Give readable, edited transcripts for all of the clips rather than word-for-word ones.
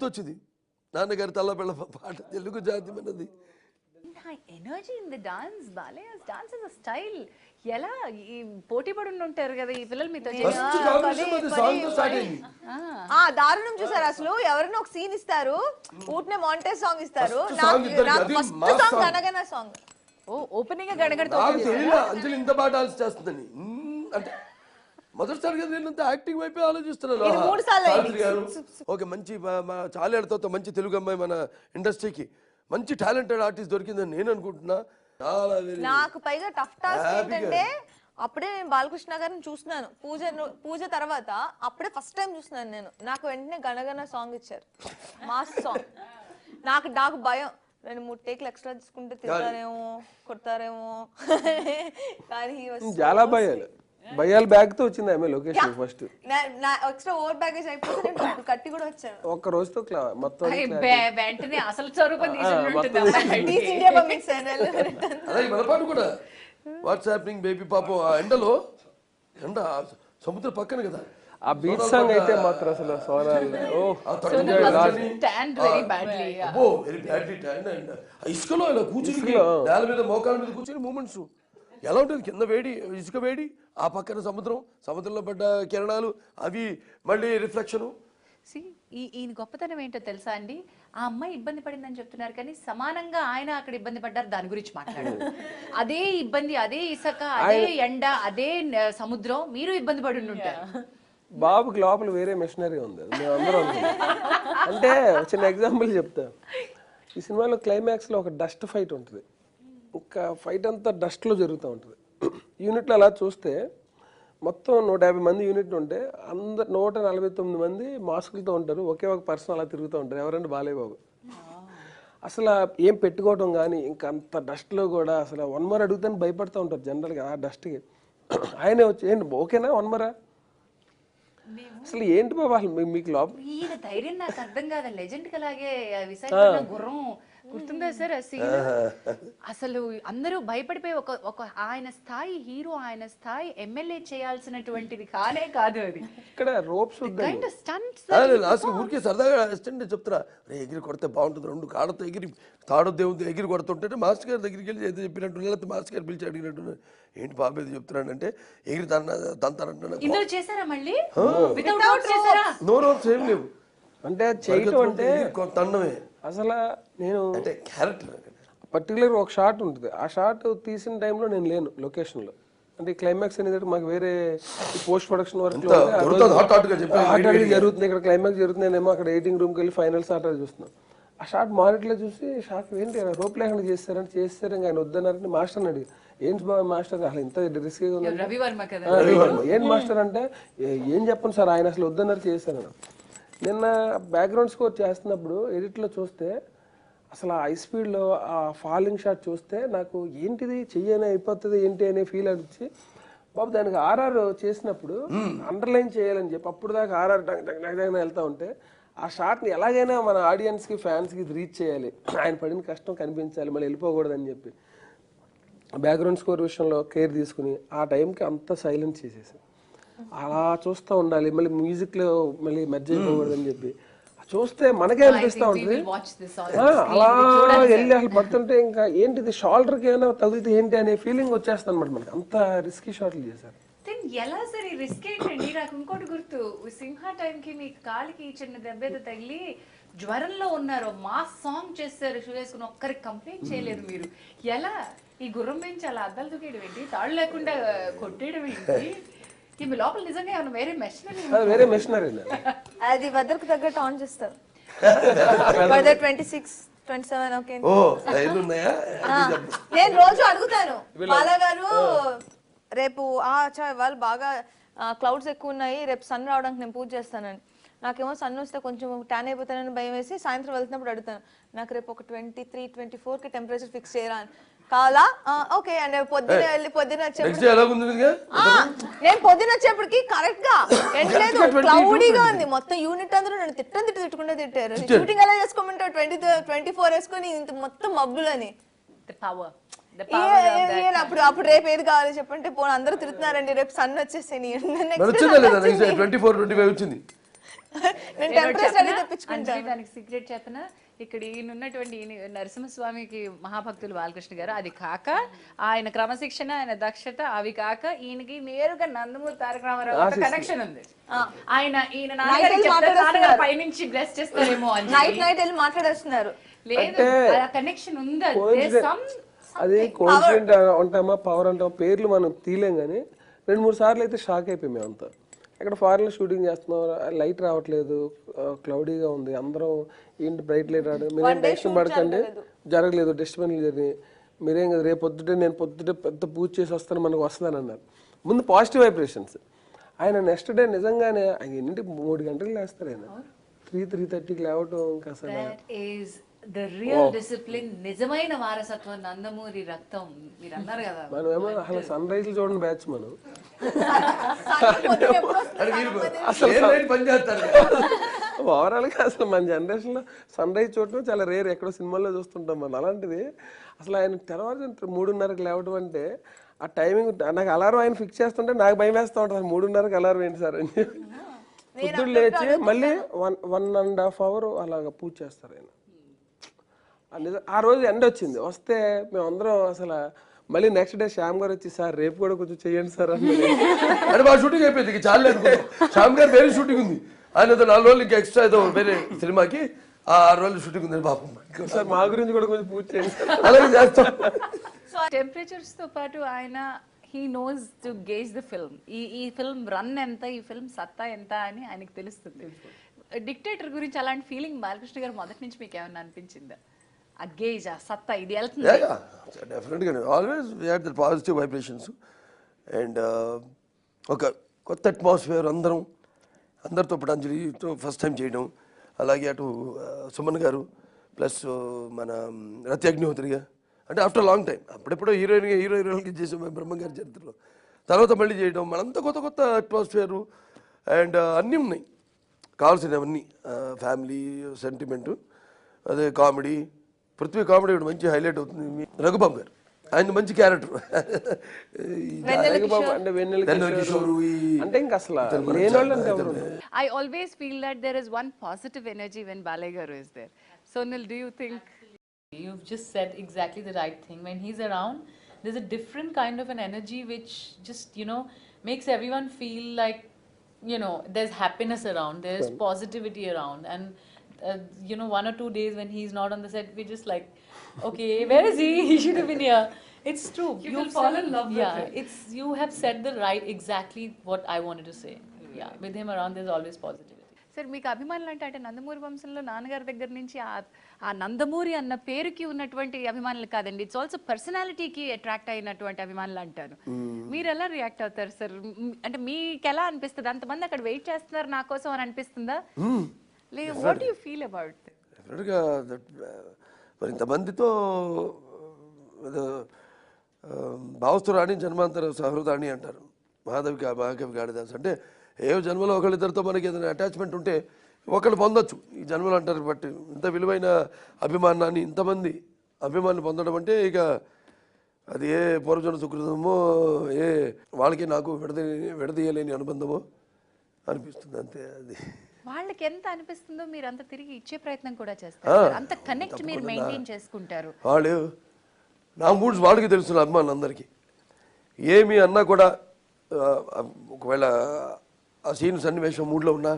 గుర్తొచ్చింది నాన్నగారి తల్లపిల్ల పాట తెలుగు జాతి మనది. Energy in the dance, Balayya's dance is a style. ఎలా ఈ పోటీ పడి ఉంటారు కదా ఈ పిల్లలు మీతో దారుణం చూసారు. అసలు ఎవరైనా ఒక సీన్ ఇస్తారు, ఊటనే మాంటేజ్ సాంగ్ ఇస్తారు, ఫస్ట్ సాంగ్ గనగన సాంగ్. ఓపెనింగ్ గడగడతో అంజలి ఇంత బాగా డాన్స్ చేస్తుందని అంటే మొదటిసారిగా నేను యాక్టింగ్ వైపే ఆలోచిస్తున్నాను. ఓకే, మంచి చాలేడుతో మంచి తెలుగు అమ్మాయి మన ఇండస్ట్రీకి మంచి టాలెంటెడ్ ఆర్టిస్ట్ దొరికిందని నేను అనుకుంటున్నా. నాకు పైగా టఫ్ టాస్క్ ఏంటంటే అప్పుడే నేను బాలకృష్ణ గారిని చూస్తున్నాను పూజ తర్వాత, అప్పుడే ఫస్ట్ టైం చూస్తున్నాను నేను. నాకు వెంటనే గణగణ సాంగ్ ఇచ్చారు, మాస్ సాంగ్. నాకు భయం, 2-3 టేక్లు ఎక్స్ట్రా తీసుకుంటే తింటారేమో కొడతారేమో కానీ చాలా భయాలు బ్యాగ్ తో వచ్చింది ఆమె location. First extra over baggage అయిపోతే నేను కట్టి కూడా వచ్చాను ఒక్క రోజుతో మొత్తం వెంటనే అసలు స్వరూపం మనపాటు కూడా వాట్సాప్ బేబీ పాపం ఆ ఎండ సముద్రం పక్కన కదా ఆ బీచ్ సాంగ్ అయితే మాత్రం అసలు ఇసుకలో ఇలా కూర్చుని నేల మీద మోకాల మీద కూర్చుని మూమెంట్స్ ఎలా ఉంటుంది, కింద వేడి ఇసుక వేడి, ఆ పక్కన సముద్రంలో పడ్డ కిరణాలు అవి మళ్ళీ రిఫ్లెక్షన్. ఈయన గొప్పతనం ఏంటో తెలుసా అండి, ఆ అమ్మాయి ఇబ్బంది పడిందని చెప్తున్నారు కానీ సమానంగా ఆయన అక్కడ ఇబ్బంది పడ్డారు, దాని గురించి మాట్లాడారు. అదే ఇబ్బంది, అదే ఇసుక, అదే ఎండ, అదే సముద్రం మీరు ఇబ్బంది పడి ఉంటారు. బాబుకి లోపల వేరే మిషనరీ ఉంది, మేమందరం అంటే చిన్న ఎగ్జాంపుల్ చెప్తా. ఈ సినిమాలో క్లైమాక్స్ లో ఒక డస్ట్ ఫైట్ ఉంటుంది. ఒక ఫైట్ అంతా డస్ట్లో జరుగుతూ ఉంటుంది. యూనిట్లో అలా చూస్తే మొత్తం 150 మంది యూనిట్ ఉంటే 149 మంది మాస్కులతో ఉంటారు, ఒకే ఒక పర్సన్ అలా తిరుగుతూ ఉంటారు. ఎవరంటే బాలయ్య బాబు. అసలు ఏం పెట్టుకోవడం కానీ ఇంకా అంత డస్ట్లో కూడా అసలు 1 మోర్ అడుగుతాను భయపడుతూ ఉంటారు జనరల్గా ఆ డస్ట్కి. ఆయనే వచ్చి ఏంటి ఓకేనా 1 మోరా, అసలు ఏంటి బాబా మీకు లోపల ఈయన ధైర్యం నాకు అర్థం కాదు. లెజెండ్ అలాగే విశాఖపట్నం గుర్రం గుర్తుందా సార్ ఆ సీన్? అసలు అందరూ భయపడిపోయి ఒక ఆయన స్థాయి హీరో, ఆయన స్థాయి ఎమ్మెల్యే చేయాల్సినటువంటిది కానే కాదు అది. ఇక్కడ రోప్స్ ఊరికే సరదాగా అసిస్టెంట్ చెప్తారా, ఎగిరి కొడితే బాగుంటుంది, 2 కాళ్ళతో ఎగిరి తాడో దేవుడు ఎగిరి కొడుతుంటే మాస్టర్ గారి దగ్గరికి వెళ్ళి ఏదో చెప్పినట్టు, లేకపోతే మాస్టర్ గారు పిలిచి అడిగినట్టు, ఏంటి బాబు ఏదో చెప్తున్నాడంటే ఎగిరి తంతానంటున్నాడు. చేశారా మళ్ళీ? నో రోప్స్ ఏం లేవు అంటే చేయటం అంటే తండమే. అసలు నేను అంటే క్యారెక్టర్ పర్టికులర్ ఒక షాట్ ఉంటుంది, ఆ షాట్ తీసిన టైంలో నేను లేను లొకేషన్లో. అంటే క్లైమాక్స్ అనేది మాకు వేరే పోస్ట్ ప్రొడక్షన్ వర్క్ జరుగుతుంది, ఇక్కడ క్లైమాక్స్ జరుగుతుంది, నేనేమో అక్కడ ఎడిటింగ్ రూమ్కి వెళ్ళి ఫైనల్ షాట్ అది చూస్తున్నాను. ఆ షాట్ మానిటర్లో చూసి షాక్, ఏంటి రోప్ లేకుండా చేస్తారంటే చేస్తారు, ఇంకా ఆయన వద్దన్నారని మాస్టర్ని అడిగి, ఏంటి బాబు మాస్టర్ అసలు ఇంత రిస్క్గా ఉంది, ఏంటి మాస్టర్ అంటే ఏం చెప్పండి సార్ ఆయన అసలు వద్దన్నారు చేశాను. నిన్న బ్యాక్గ్రౌండ్ స్కోర్ చేస్తున్నప్పుడు ఎడిట్లో చూస్తే అసలు ఆ హై స్పీడ్లో ఆ ఫాలింగ్ షాట్ చూస్తే నాకు ఏంటిది చెయ్యనే అయిపోతుంది ఏంటి అనే ఫీల్ అనిపించి, బాబు దానికి ఆర్ఆర్ చేసినప్పుడు అండర్లైన్ చేయాలని చెప్పి అప్పుడు దాకా ఆర్ఆర్ డగ్ వెళ్తూ ఉంటే ఆ షాట్ని ఎలాగైనా మన ఆడియన్స్కి ఫ్యాన్స్కి రీచ్ చేయాలి, ఆయన పడిన కష్టం కనిపించాలి, మళ్ళీ వెళ్ళిపోకూడదని చెప్పి బ్యాక్గ్రౌండ్ స్కోర్ విషయంలో కేర్ తీసుకుని ఆ టైంకి అంతా సైలెన్స్ చేసేసి అలా చూస్తూ ఉండాలి, మళ్ళీ మ్యూజిక్లో మళ్ళీ మెర్జ్ అయిపోకూడదని చెప్పి చూస్తే మనకే అనిపిస్తూ ఉంటుంది. అలా వెళ్ళి అసలు పడుతుంటే ఇంకా ఏంటిది షోల్డర్కి ఏమైనా తగిలితే ఏంటి అనే ఫీలింగ్ వచ్చేస్తుంది అనమాట. మనకి అంత రిస్కీ షాట్లు చేశారు. ఎలా సరే రిస్క్ ఏంటండి. నాకు ఇంకోటి గుర్తు, సింహ టైంకి మీ కాలికి చిన్న దెబ్బేదో తగిలి జ్వరంలో ఉన్నారు, మాస్ సాంగ్ చేస్తారు, షూ వేసుకుని ఒక్కరికి కంప్లైంట్ చేయలేదు మీరు. ఎలా ఈ గుర్రం పెంచి అలా అద్దాలు దూకేయడం ఏంటి, తాళ్ళు లేకుండా కొట్టేయడం ఏంటి, మీ లోపల నిజంగా ఏమన్నా వేరే మెషినరీ అది వెదర్కి తగ్గట్టు ఆన్ చేస్తారు. 26, 27 ఓకే. నేను రోజు అడుగుతాను బాలా గారు, రేపు వాళ్ళు బాగా క్లౌడ్స్ ఎక్కువ ఉన్నాయి, రేపు సన్ రావడానికి నేను పూజ చేస్తానని. నాకేమో సన్ వస్తే కొంచెం ట్యాన్ అయిపోతానని భయం వేసి సాయంత్రం వెళ్తున్నప్పుడు అడుగుతాను, నాకు రేపు ఒక 23, 24కి టెంపరేచర్ ఫిక్స్ చేయరా అని. కావాలా ఓకే అండ్ పొద్దున వెళ్ళి పొద్దున నేను పొద్దున వచ్చేప్పటికి కరెక్ట్ గా ఎండలేదు, క్లౌడీగా ఉంది. మొత్తం యూనిట్ అందరూ నన్ను తిట్టుకుంటే తిట్టారు. షూటింగ్ ఎలా చేసుకోమంటావు 24 వేసుకొని ఇంత మొత్తం మబ్బులని. అప్పుడు రేపు ఏది కావాలి చెప్పంటే పోనీ అందరూ తిరుగుతున్నారండి, రేపు సన్ వచ్చేసి నేను టెంపరేచర్ తెప్పించుకుంటాను. దానికి సీక్రెట్ చెప్పనా, ఇక్కడ ఈయన ఉన్నటువంటి నరసింహస్వామికి మహాభక్తులు బాలకృష్ణ గారు, అది కాక ఆయన క్రమశిక్షణ, ఆయన దక్షత, అవి కాక ఈయనకి నేరుగా నందమూరి తారక రామారావు కనెక్షన్ ఉంది. ఈయన నాన్నగారు పైనుంచి బ్లెస్ చేస్తారేమో అని నైట్ వెళ్ళి మాట్లాడేస్తున్నారు. లేదు, కనెక్షన్ ఉంది. అది కోఇన్సిడెంట్ ఉంటామా పవర్ అంటామా పేర్లు మనం తీయలేం కానీ 2-3 సార్లు అయితే షాక్ అయిపోయి మేమంతా. ఇక్కడ ఫారెన్లో షూటింగ్ చేస్తున్నాం, లైట్ రావట్లేదు, క్లౌడీగా ఉంది, అందరం ఏంటి బ్రైట్ లైట్ రాడు, మీరేం టెన్షన్ పడకండి, జరగలేదు, డస్ట్బిన్లు జరిగినాయి, మీరేం కదా రేపు పొద్దుటే నేను పొద్దుటే పెద్ద పూజ చేసి వస్తాను మనకు వస్తుందని అన్నారు. ముందు పాజిటివ్ వైబ్రేషన్స్. ఆయన నెక్స్ట్ డే నిజంగానే ఆయన ఎన్నింటి 3 గంటలకు లేస్తారు, ఆయన 3:30కి లేవటం. ఇంకా అసలు the real discipline, నిజమైన వారసత్వం, నందమూరి రక్తం. మీరు అన్నారు కదా, మనమేమో అసలు సన్ రైజ్ చూడండి బ్యాచ్ మనం ఓవరాల్ గా అసలు మన జనరేషన్ లో సన్ రైజ్ చూడటం చాలా రేర్, ఎక్కడో సినిమాల్లో చూస్తుంటాం మనం. అలాంటిది అసలు ఆయన తెల్లవారు 3:30కి లేవటం అంటే ఆ టైమింగ్, నాకు అలారం ఆయన ఫిక్స్ చేస్తుంటే నాకు భయం వేస్తూ ఉంటుంది, 3:30కి అలారం ఏంటి సార్ అని. పొద్దున్న లేచి మళ్ళీ 1.5 hour అలాగా పూజ చేస్తారు ఆయన. ఆ రోజు ఎండ వచ్చింది, వస్తే మేమందరం అసలు మళ్ళీ నెక్స్ట్ డే శ్యామ్ గారు వచ్చి సార్ రేపు కూడా కొంచెం చెయ్యండి సార్ అంటే మా షూటింగ్ అయిపోయింది, చాలా శ్యామ్ గారు వేరే షూటింగ్ ఉంది, ఆయన 4 రోజులు ఇంకా ఎక్స్ట్రా ఏదో వేరే సినిమాకి 6 రోజులు షూటింగ్ ఉంది పాపం సార్, మా గురించి కూడా కొంచెం పూజ చేయండి సార్. అలాగే చేస్తాం. టెంపరేచర్స్ తో పాటు ఆయన he knows to gauge the film. ఈ ఫిల్మ్ రన్ ఎంత, ఈ ఫిల్మ్ సత్తా ఎంత అని ఆయనకు తెలుస్తుంది. డిక్టేటర్ గురించి అలాంటి ఫీలింగ్ బాలకృష్ణ గారు మొదటి నుంచి మీకు ఏమన్నా అనిపించిందా? ఆ గేజ్, ఆ సత్తా ఇది వెళ్తుంది. డెఫినెట్గా always we had the positive vibrations and ఒక కొత్త అట్మాస్ఫియర్, అందరితో పాటు అంజలితో ఫస్ట్ టైం చేయడం, అలాగే అటు సుమన్ గారు ప్లస్ మన రతి అగ్నిహోత్రిగా, అంటే ఆఫ్టర్ లాంగ్ టైం. అప్పుడెప్పుడో హీరోయిన్కి చేసాం బ్రహ్మ గారి చరిత్రలో, తర్వాత మళ్ళీ చేయడం, మనంతా కొత్త అట్మాస్ఫియరు అండ్ అన్నీ ఉన్నాయి కావాల్సినవన్నీ, ఫ్యామిలీ సెంటిమెంటు, అదే కామెడీ. పృథ్వీ కామెడీ ఇప్పుడు మంచి హైలైట్ అవుతుంది. రఘుబాబు గారు ఆయన మంచి క్యారెక్టర్, అంటే ఇంకా అసలు I always feel that there is one positive energy when Balay garu is there. Sonal, do you think? You've just said exactly the right thing. When he's around, there's a different kind of an energy which just, makes everyone feel like, there's happiness around, there's positivity around. And, 1 or 2 days when he's not on the set, we just like, okay, where is he? He should have been here. It's true. You will fall in love with him. You have said exactly what I wanted to say. Yeah, with him around, there's always positivity. Sir, మీకు అభిమానులు అంటే నందమూరి వంశంలో నాన్నగారి దగ్గర నుంచి ఆ నందమూరి అన్న పేరుకి ఉన్నటువంటి అభిమానులు కాదండి, ఇట్స్ ఆల్సో పర్సనాలిటీకి అట్రాక్ట్ అయినటువంటి అభిమానులు అంటారు. మీరు ఎలా రియాక్ట్ అవుతారు సార్? అంటే మీకు ఎలా అనిపిస్తుంది? అంతమంది అక్కడ వెయిట్ చేస్తున్నారు నా కోసం అని అనిపిస్తుందా? లేదు, what do you feel about? డెఫినెట్గా మరి ఇంతమందితో భావస్తురాణి జన్మాంతర సహృదాణి అంటారు మహాకవి కాళిదాస్. అంటే ఏ జన్మలో ఒకళ్ళిద్దరితో మనకి ఏదైనా అటాచ్మెంట్ ఉంటే ఒకళ్ళు పొందొచ్చు ఈ జన్మలు అంటారు. బట్ ఇంత విలువైన అభిమానాన్ని ఇంతమంది అభిమానులు పొందడం అంటే ఇక అది ఏ పూర్వజన సుకృతమో, ఏ వాళ్ళకి నాకు విడదీయలేని అనుబంధమో అనిపిస్తుంది, అంతే. అది వాళ్ళకి ఎంత అనిపిస్తుందో మీరు అంత తిరిగి ఇచ్చే ప్రయత్నం కూడా చేస్తారు, అంత కనెక్ట్ మీరు మెయింటైన్ చేసుకుంటారు. వాళ్ళు నా మూడ్స్ వాళ్ళకి తెలుసు, అభిమానులు అందరికీ. ఏమి అన్నా కూడా ఒకవేళ ఆ సీన్ సన్నివేశం మూడ్లో ఉన్నా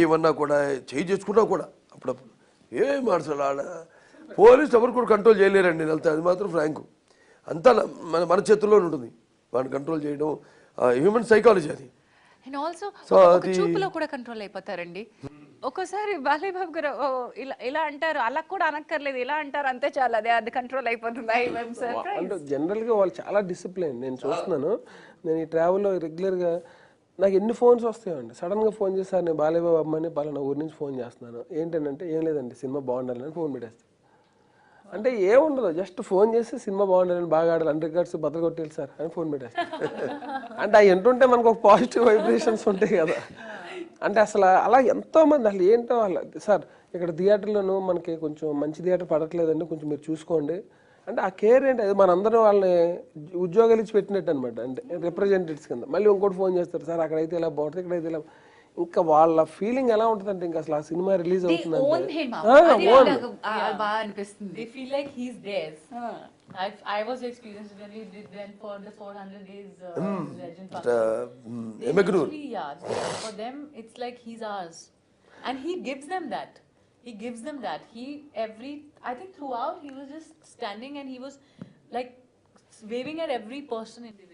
ఏమన్నా కూడా చేయి చేసుకున్నా కూడా అప్పుడప్పుడు ఏం మార్చాలి ఆడ పోలీసు ఎవరు కూడా కంట్రోల్ చేయలేరండి. వెళ్తే అది మాత్రం ఫ్రాంకు, అంతా మన చేతుల్లోనే ఉంటుంది. వాడిని కంట్రోల్ చేయడం హ్యూమన్ సైకాలజీ అది. అండ్ ఆల్సో చూపులో కూడా కంట్రోల్ అయిపోతారండి. ఒక్కోసారి బాలయ్య బాబు గారు ఇలా అంటారు, అలా కూడా అనక్కర్లేదు, ఇలా అంటారు అంతే చాలు, అది కంట్రోల్ అయిపోతుంది. అంటే జనరల్గా వాళ్ళు చాలా డిసిప్లిన్. నేను చూస్తున్నాను, నేను ఈ ట్రావెల్లో రెగ్యులర్గా నాకు ఎన్ని ఫోన్స్ వస్తాయండి. సడన్గా ఫోన్ చేసి నేను బాలయ్య బాబు అమ్మని పలానా ఊరి నుంచి ఫోన్ చేస్తున్నాను, ఏంటంటే ఏం లేదండి సినిమా బాగుండాలని ఫోన్ పెట్టేస్తాను. అంటే ఏముండదు, జస్ట్ ఫోన్ చేసి సినిమా బాగుండాలని, బాగా ఆడాలి, 100 రికార్డ్స్ బద్దలు కొట్టేయాలి సార్ అని ఫోన్ పెట్టేస్తాను. అంటే అవి ఎంటుంటే మనకు ఒక పాజిటివ్ వైబ్రేషన్స్ ఉంటాయి కదా. అంటే అసలు అలా ఎంతోమంది అసలు ఏంటో వాళ్ళ సార్ ఇక్కడ థియేటర్లోనూ మనకి కొంచెం మంచి థియేటర్ పడట్లేదండి, కొంచెం మీరు చూసుకోండి అంటే ఆ కేర్ ఏంటి, అది మనందరం వాళ్ళని ఉద్యోగాలు ఇచ్చి పెట్టినట్టు అనమాట. అంటే రిప్రజెంటేటివ్స్ కింద మళ్ళీ ఇంకోటి ఫోన్ చేస్తారు, సార్ అక్కడైతే ఇలా బాగుంటుంది, ఇక్కడైతే ఇలా. ఇంకా వాళ్ళ ఫీలింగ్ ఎలా ఉంటుందంటే ఇంకా అసలు ఆ సినిమా రిలీజ్ They own అవుతుందంటే him. అది own. నాకు బాగా అనిపిస్తుంది. They feel like he's theirs. I was experienced when we went for the 400 days legend function. They Emagnur. literally, for them it's like he's ours, and he gives them that. He gives them that. I think throughout he was just standing and he was like waving at every person individually.